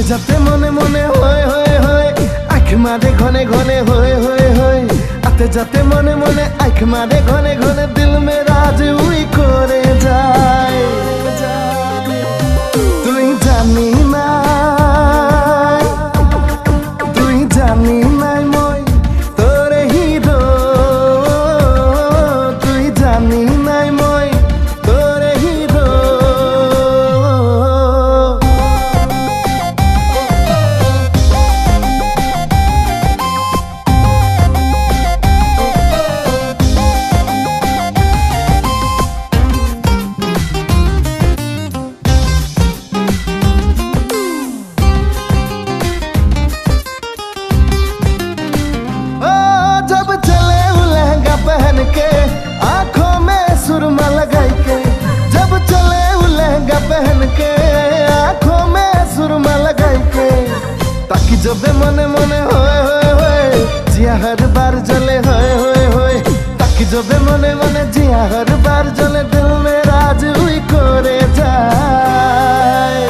जाते मने मने होए होए होए आँख मारे घने घने होए होए होए आते जाते मने मने आँख मारे घने घने दिल में राज उई करे जाए तुई जानी नाई মই तोरे हिरो तुई जानी नाई মই तोरे हिरो आँखों में सुरमा लगाई के जब चले लहंगा पहन के आँखों में सुरमा लगाई के ताकि जब मने मने होए होए होए जिया हर बार जले होए होए होए ताकि जब मने मने जिया हर बार जले दिल में राज हुई करे जाए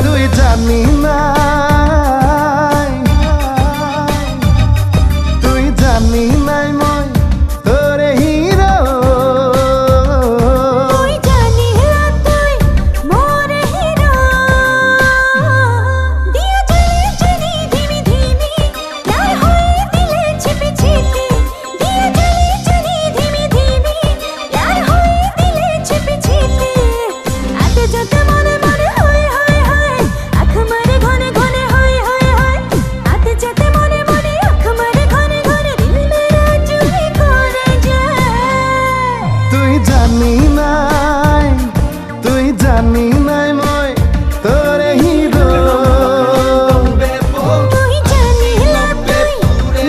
तुई जानी नाई तुई जानी नाई মই जानी नाई মই तोरे हिरो तुई जानी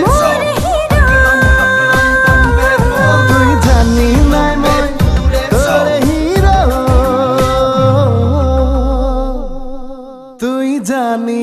मोरे हिरो तुई जानी नाई মই तोरे हिरो तुई जानी